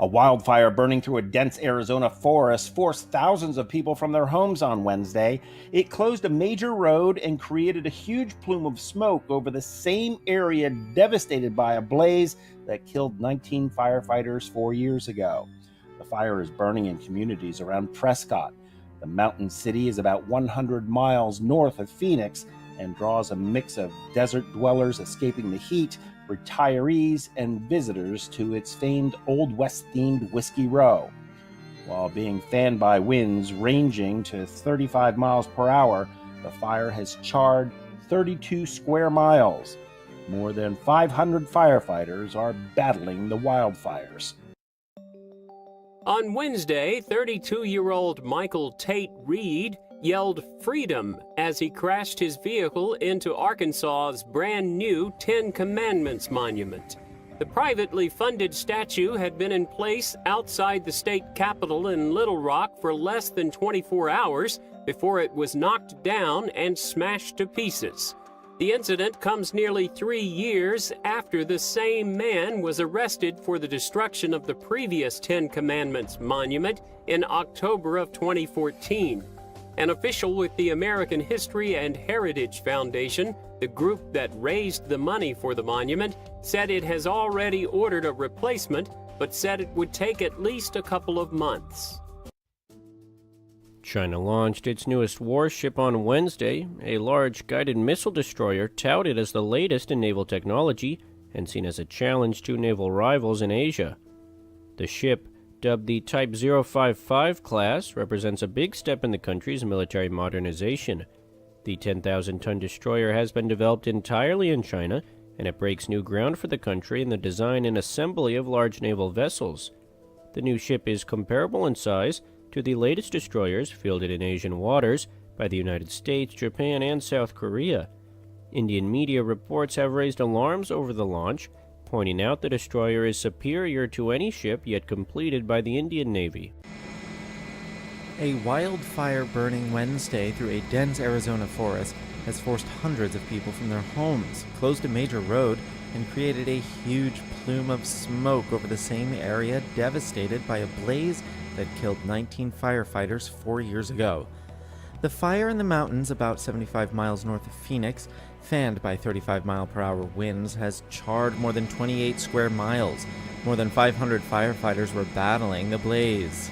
A wildfire burning through a dense Arizona forest forced thousands of people from their homes on Wednesday. It closed a major road and created a huge plume of smoke over the same area devastated by a blaze that killed 19 firefighters 4 years ago. The fire is burning in communities around Prescott. The mountain city is about 100 miles north of Phoenix and draws a mix of desert dwellers escaping the heat, retirees, and visitors to its famed Old West-themed Whiskey Row. While being fanned by winds ranging to 35 miles per hour, the fire has charred 32 square miles. More than 500 firefighters are battling the wildfires. On Wednesday, 32-year-old Michael Tate Reed yelled "Freedom" as he crashed his vehicle into Arkansas's brand new Ten Commandments monument. The privately funded statue had been in place outside the state capitol in Little Rock for less than 24 hours before it was knocked down and smashed to pieces. The incident comes nearly 3 years after the same man was arrested for the destruction of the previous Ten Commandments monument in October of 2014. An official with the American History and Heritage Foundation, the group that raised the money for the monument, said it has already ordered a replacement, but said it would take at least a couple of months. China launched its newest warship on Wednesday, a large guided missile destroyer touted as the latest in naval technology and seen as a challenge to naval rivals in Asia. The ship, dubbed the Type 055 class, represents a big step in the country's military modernization. The 10,000-ton destroyer has been developed entirely in China, and it breaks new ground for the country in the design and assembly of large naval vessels. The new ship is comparable in size to the latest destroyers fielded in Asian waters by the United States, Japan, and South Korea. Indian media reports have raised alarms over the launch, pointing out the destroyer is superior to any ship yet completed by the Indian Navy. A wildfire burning Wednesday through a dense Arizona forest has forced hundreds of people from their homes, closed a major road, and created a huge plume of smoke over the same area devastated by a blaze that killed 19 firefighters 4 years ago. The fire in the mountains about 75 miles north of Phoenix, fanned by 35-mile-per-hour winds, has charred more than 28 square miles. More than 500 firefighters were battling the blaze.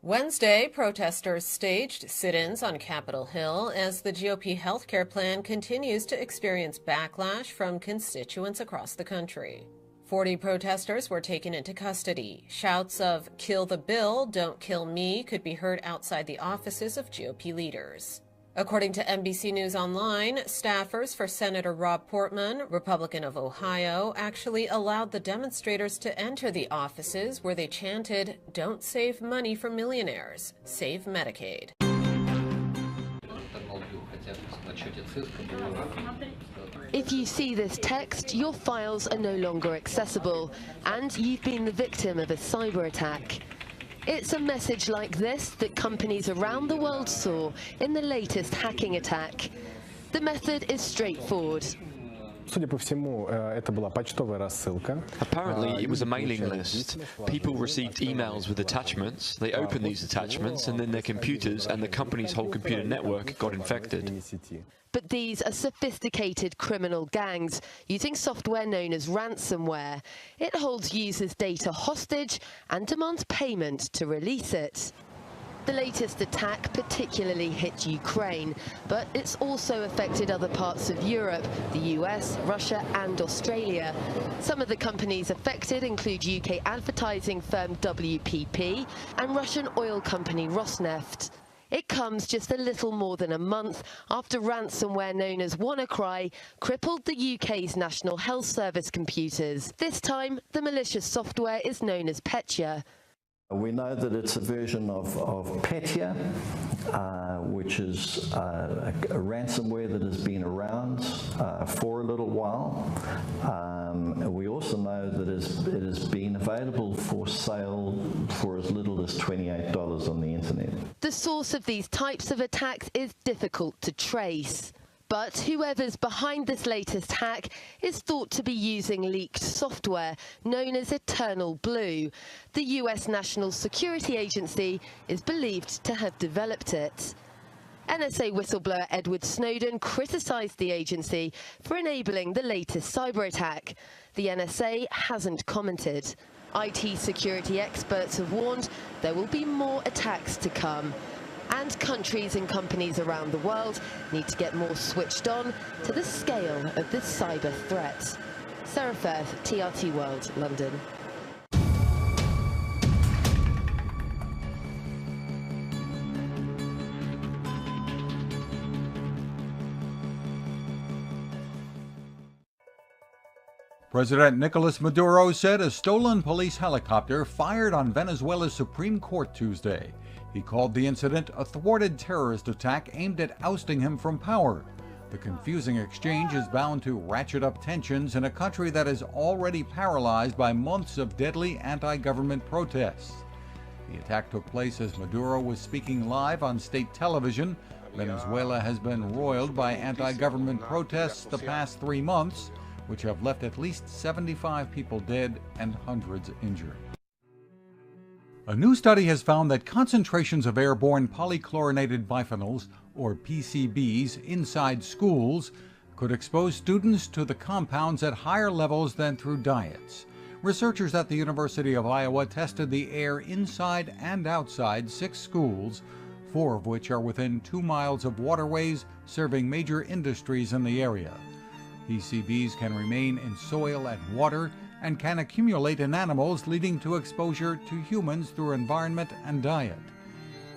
Wednesday, protesters staged sit-ins on Capitol Hill as the GOP healthcare plan continues to experience backlash from constituents across the country. 40 protesters were taken into custody. Shouts of "Kill the bill, don't kill me" could be heard outside the offices of GOP leaders. According to NBC News Online, staffers for Senator Rob Portman, Republican of Ohio, actually allowed the demonstrators to enter the offices where they chanted, "Don't save money for millionaires, save Medicaid." If you see this text, your files are no longer accessible, and you've been the victim of a cyber attack. It's a message like this that companies around the world saw in the latest hacking attack. The method is straightforward. Apparently, it was a mailing list. People received emails with attachments, they opened these attachments, and then their computers and the company's whole computer network got infected. But these are sophisticated criminal gangs using software known as ransomware. It holds users' data hostage and demands payment to release it. The latest attack particularly hit Ukraine, but it's also affected other parts of Europe, the US, Russia and Australia. Some of the companies affected include UK advertising firm WPP and Russian oil company Rosneft. It comes just a little more than a month after ransomware known as WannaCry crippled the UK's National Health Service computers. This time, the malicious software is known as Petya. We know that it's a version of Petya, which is a ransomware that has been around for a little while. We also know that it has been available for sale for as little as $28 on the internet. The source of these types of attacks is difficult to trace. But whoever's behind this latest hack is thought to be using leaked software known as Eternal Blue. The US National Security Agency is believed to have developed it. NSA whistleblower Edward Snowden criticized the agency for enabling the latest cyber attack. The NSA hasn't commented. IT security experts have warned there will be more attacks to come. And countries and companies around the world need to get more switched on to the scale of this cyber threat. Sarah Firth, TRT World, London. President Nicolas Maduro said a stolen police helicopter fired on Venezuela's Supreme Court Tuesday. He called the incident a thwarted terrorist attack aimed at ousting him from power. The confusing exchange is bound to ratchet up tensions in a country that is already paralyzed by months of deadly anti-government protests. The attack took place as Maduro was speaking live on state television. Venezuela has been roiled by anti-government protests the past 3 months, which have left at least 75 people dead and hundreds injured. A new study has found that concentrations of airborne polychlorinated biphenyls, or PCBs, inside schools could expose students to the compounds at higher levels than through diets. Researchers at the University of Iowa tested the air inside and outside 6 schools, 4 of which are within 2 miles of waterways serving major industries in the area. PCBs can remain in soil and water and can accumulate in animals, leading to exposure to humans through environment and diet.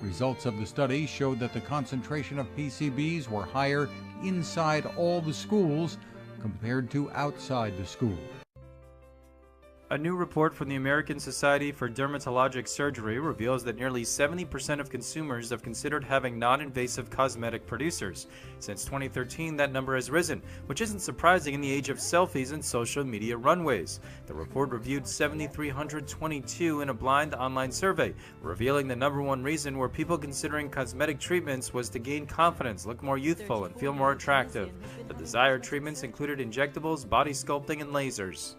Results of the study showed that the concentration of PCBs were higher inside all the schools compared to outside the school. A new report from the American Society for Dermatologic Surgery reveals that nearly 70% of consumers have considered having non-invasive cosmetic producers. Since 2013, that number has risen, which isn't surprising in the age of selfies and social media runways. The report reviewed 7,322 in a blind online survey, revealing the #1 reason were people considering cosmetic treatments was to gain confidence, look more youthful, and feel more attractive. The desired treatments included injectables, body sculpting, and lasers.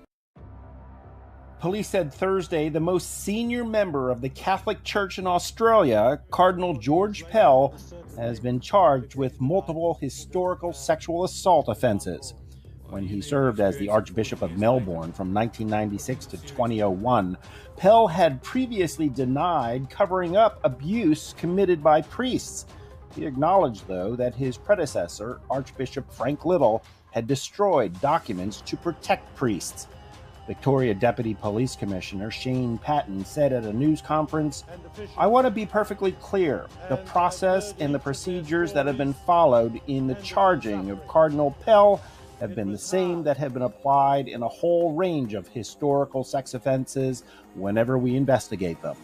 Police said Thursday the most senior member of the Catholic Church in Australia, Cardinal George Pell, has been charged with multiple historical sexual assault offenses. When he served as the Archbishop of Melbourne from 1996 to 2001, Pell had previously denied covering up abuse committed by priests. He acknowledged, though, that his predecessor, Archbishop Frank Little, had destroyed documents to protect priests. Victoria Deputy Police Commissioner Shane Patton said at a news conference, "I want to be perfectly clear. The process and the procedures that have been followed in the charging of Cardinal Pell have been the same that have been applied in a whole range of historical sex offenses whenever we investigate them."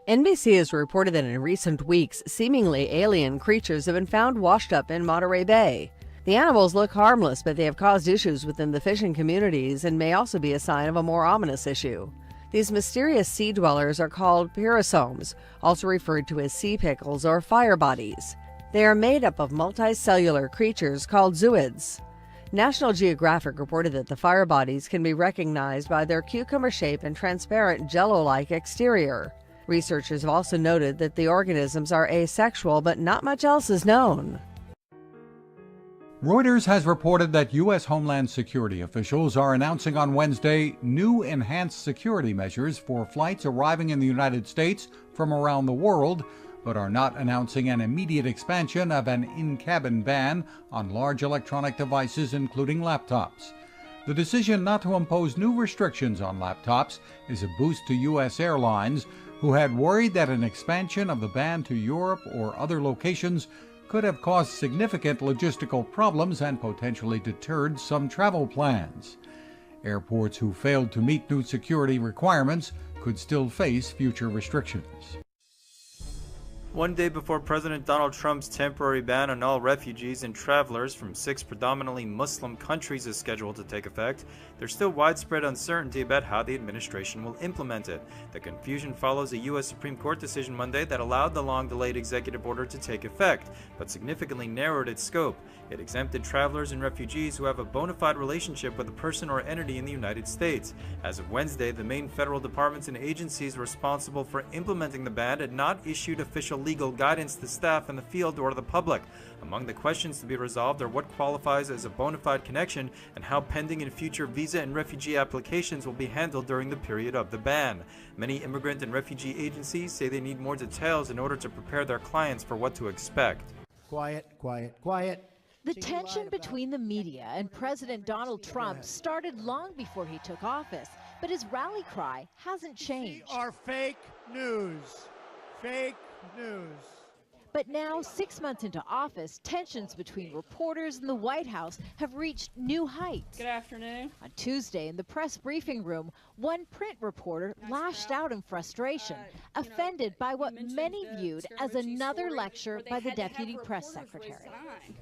NBC has reported that in recent weeks, seemingly alien creatures have been found washed up in Monterey Bay. The animals look harmless, but they have caused issues within the fishing communities and may also be a sign of a more ominous issue. These mysterious sea dwellers are called pyrosomes, also referred to as sea pickles or fire bodies. They are made up of multicellular creatures called zooids. National Geographic reported that the fire bodies can be recognized by their cucumber shape and transparent jello-like exterior. Researchers have also noted that the organisms are asexual, but not much else is known. Reuters has reported that U.S. Homeland Security officials are announcing on Wednesday new enhanced security measures for flights arriving in the United States from around the world, but are not announcing an immediate expansion of an in-cabin ban on large electronic devices, including laptops. The decision not to impose new restrictions on laptops is a boost to U.S. airlines, who had worried that an expansion of the ban to Europe or other locations could have caused significant logistical problems and potentially deterred some travel plans. Airports who failed to meet new security requirements could still face future restrictions. One day before President Donald Trump's temporary ban on all refugees and travelers from 6 predominantly Muslim countries is scheduled to take effect, there's still widespread uncertainty about how the administration will implement it. The confusion follows a U.S. Supreme Court decision Monday that allowed the long-delayed executive order to take effect, but significantly narrowed its scope. It exempted travelers and refugees who have a bona fide relationship with a person or entity in the United States. As of Wednesday, the main federal departments and agencies responsible for implementing the ban had not issued official legal guidance to staff in the field or to the public. Among the questions to be resolved are what qualifies as a bona fide connection and how pending and future visa and refugee applications will be handled during the period of the ban. Many immigrant and refugee agencies say they need more details in order to prepare their clients for what to expect. Quiet, quiet, quiet. The tension between the media and President Donald Trump started long before he took office, but his rally cry hasn't changed. Are fake news. Fake news. But now, 6 months into office, tensions between reporters and the White House have reached new heights. Good afternoon. On Tuesday, in the press briefing room, one print reporter lashed out in frustration, offended by what many viewed as another lecture by the deputy press secretary.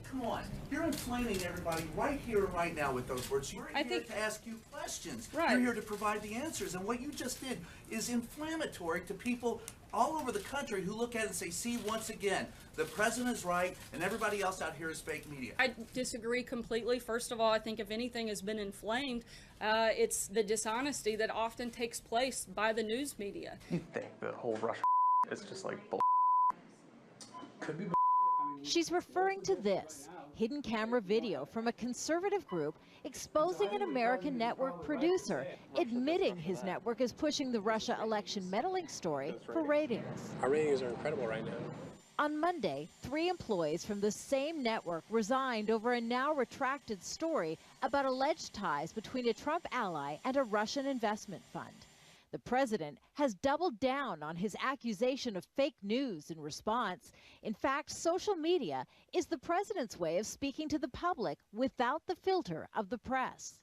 Come on, you're inflaming everybody right here and right now with those words. You're here to ask you questions. Right. You're here to provide the answers, and what you just did is inflammatory to people all over the country who look at it and say, see, once again, the president is right and everybody else out here is fake media. I disagree completely. First of all, I think if anything has been inflamed, it's the dishonesty that often takes place by the news media. You think the whole Russia is just like bull? Could be. She's referring to this hidden camera video from a conservative group exposing an American network producer, admitting his network is pushing the Russia election meddling story for ratings. Our ratings are incredible right now. On Monday, 3 employees from the same network resigned over a now retracted story about alleged ties between a Trump ally and a Russian investment fund. The president has doubled down on his accusation of fake news in response. In fact, social media is the president's way of speaking to the public without the filter of the press.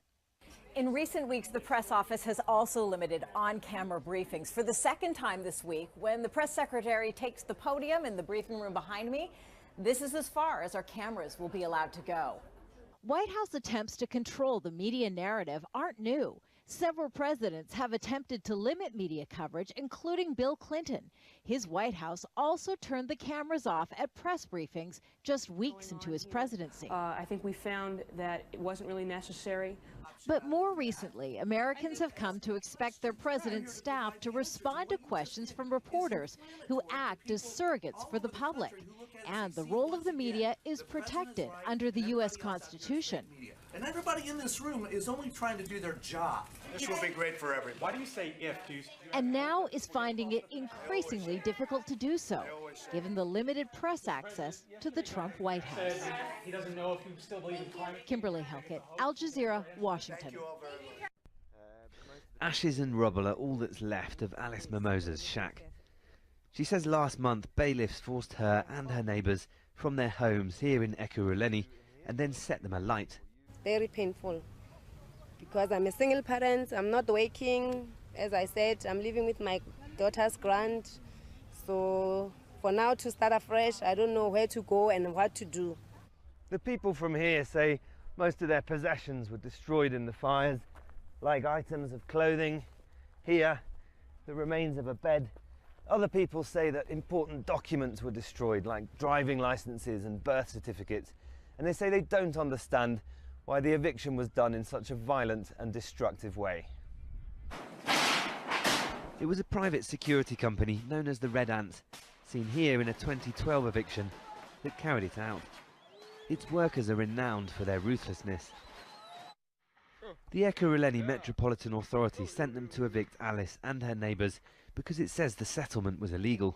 In recent weeks, the press office has also limited on-camera briefings. For the second time this week, when the press secretary takes the podium in the briefing room behind me, this is as far as our cameras will be allowed to go. White House attempts to control the media narrative aren't new. Several presidents have attempted to limit media coverage, including Bill Clinton. His White House also turned the cameras off at press briefings just weeks into his presidency. I think we found that it wasn't really necessary. But more recently, Americans have come to expect their president's staff to respond to questions from reporters who act as surrogates for the public. And the role of the media is protected under the U.S. Constitution. And everybody in this room is only trying to do their job. This will be great for everyone. Why do you say if? And now is finding it increasingly difficult to do so, given the limited press access to the Trump White House. He doesn't know if you still believe in climate. Kimberly Helkett, Al Jazeera, Washington. Ashes and rubble are all that's left of Alice Mimosa's shack. She says last month bailiffs forced her and her neighbours from their homes here in Ekurhuleni and then set them alight. Very painful because I'm a single parent, I'm not working. As I said, I'm living with my daughter's grant. So for now to start afresh, I don't know where to go and what to do. The people from here say most of their possessions were destroyed in the fires, like items of clothing. Here, the remains of a bed. Other people say that important documents were destroyed, like driving licenses and birth certificates. And they say they don't understand why the eviction was done in such a violent and destructive way. It was a private security company known as the Red Ant, seen here in a 2012 eviction, that carried it out. Its workers are renowned for their ruthlessness. The Ekurhuleni Metropolitan Authority sent them to evict Alice and her neighbours because it says the settlement was illegal.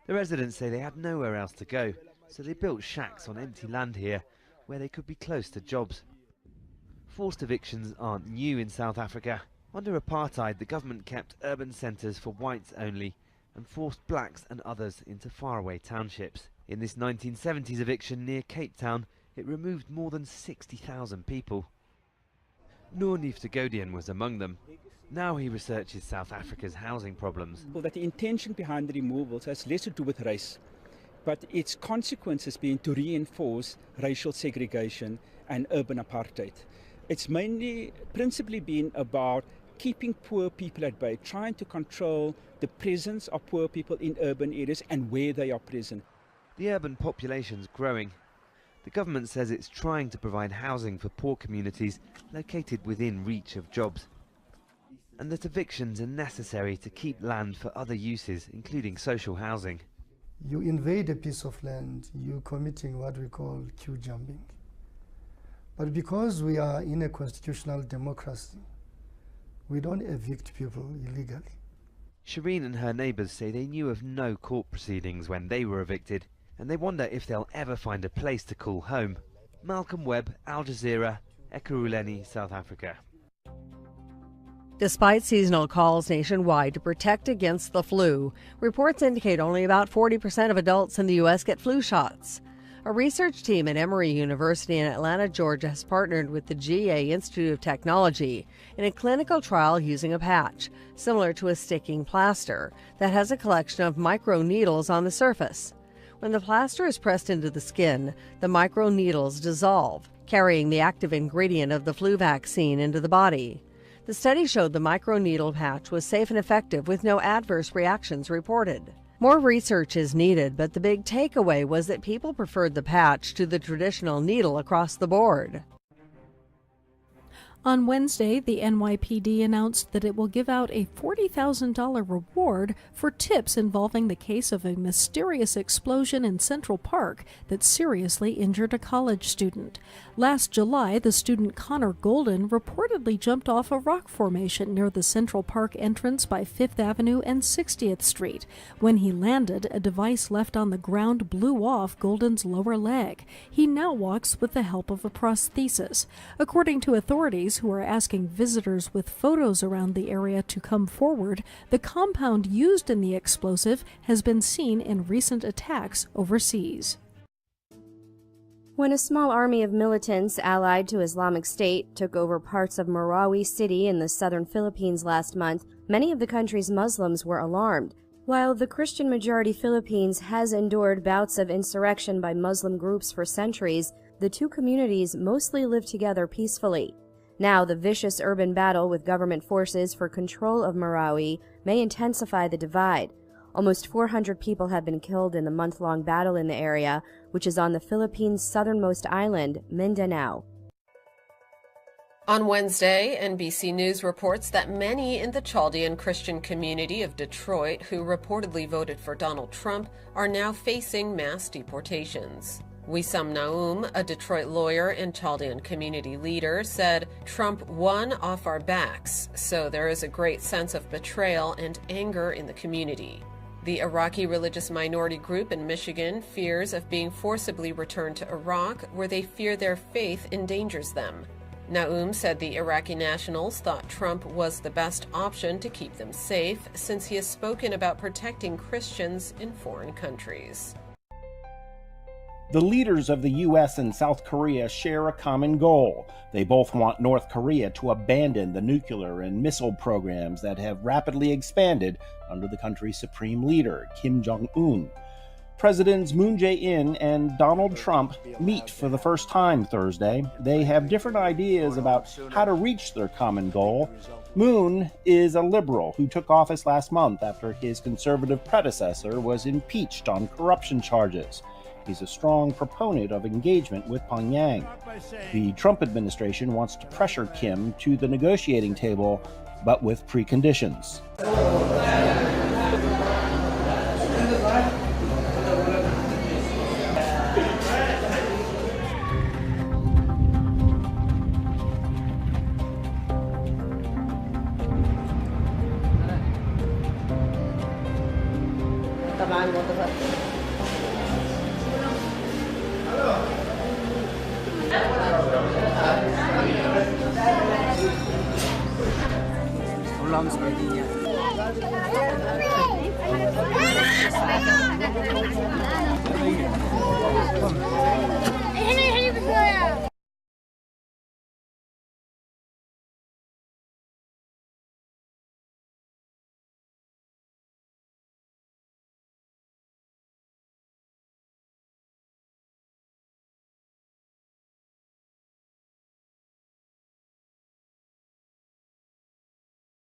The residents say they had nowhere else to go, so they built shacks on empty land here where they could be close to jobs. Forced evictions aren't new in South Africa. Under apartheid, the government kept urban centres for whites only and forced blacks and others into faraway townships. In this 1970s eviction near Cape Town, it removed more than 60,000 people. Noor Neeftagodian was among them. Now he researches South Africa's housing problems. Well, that the intention behind the removals has less to do with race, but its consequences being to reinforce racial segregation and urban apartheid. It's principally been about keeping poor people at bay, trying to control the presence of poor people in urban areas and where they are present. The urban population's growing. The government says it's trying to provide housing for poor communities located within reach of jobs, and that evictions are necessary to keep land for other uses, including social housing. You invade a piece of land, you're committing what we call queue jumping. But because we are in a constitutional democracy, we don't evict people illegally. Shireen and her neighbours say they knew of no court proceedings when they were evicted, and they wonder if they'll ever find a place to call home. Malcolm Webb, Al Jazeera, Ekurhuleni, South Africa. Despite seasonal calls nationwide to protect against the flu, reports indicate only about 40% of adults in the U.S. get flu shots. A research team at Emory University in Atlanta, Georgia, has partnered with the GA Institute of Technology in a clinical trial using a patch, similar to a sticking plaster, that has a collection of microneedles on the surface. When the plaster is pressed into the skin, the microneedles dissolve, carrying the active ingredient of the flu vaccine into the body. The study showed the microneedle patch was safe and effective with no adverse reactions reported. More research is needed, but the big takeaway was that people preferred the patch to the traditional needle across the board. On Wednesday, the NYPD announced that it will give out a $40,000 reward for tips involving the case of a mysterious explosion in Central Park that seriously injured a college student. Last July, the student Connor Golden reportedly jumped off a rock formation near the Central Park entrance by 5th Avenue and 60th Street. When he landed, a device left on the ground blew off Golden's lower leg. He now walks with the help of a prosthesis. According to authorities, who are asking visitors with photos around the area to come forward, the compound used in the explosive has been seen in recent attacks overseas. When a small army of militants allied to Islamic State took over parts of Marawi City in the southern Philippines last month, many of the country's Muslims were alarmed. While the Christian-majority Philippines has endured bouts of insurrection by Muslim groups for centuries, the two communities mostly live together peacefully. Now, the vicious urban battle with government forces for control of Marawi may intensify the divide. Almost 400 people have been killed in the month-long battle in the area, which is on the Philippines' southernmost island, Mindanao. On Wednesday, NBC News reports that many in the Chaldean Christian community of Detroit who reportedly voted for Donald Trump are now facing mass deportations. Wissam Naum, a Detroit lawyer and Chaldean community leader, said, "Trump won off our backs, so there is a great sense of betrayal and anger in the community." The Iraqi religious minority group in Michigan fears of being forcibly returned to Iraq, where they fear their faith endangers them. Naum said the Iraqi nationals thought Trump was the best option to keep them safe, since he has spoken about protecting Christians in foreign countries. The leaders of the U.S. and South Korea share a common goal. They both want North Korea to abandon the nuclear and missile programs that have rapidly expanded under the country's supreme leader, Kim Jong-un. Presidents Moon Jae-in and Donald Trump meet for the first time Thursday. They have different ideas about how to reach their common goal. Moon is a liberal who took office last month after his conservative predecessor was impeached on corruption charges. He's a strong proponent of engagement with Pyongyang. The Trump administration wants to pressure Kim to the negotiating table, but with preconditions. sepertinya.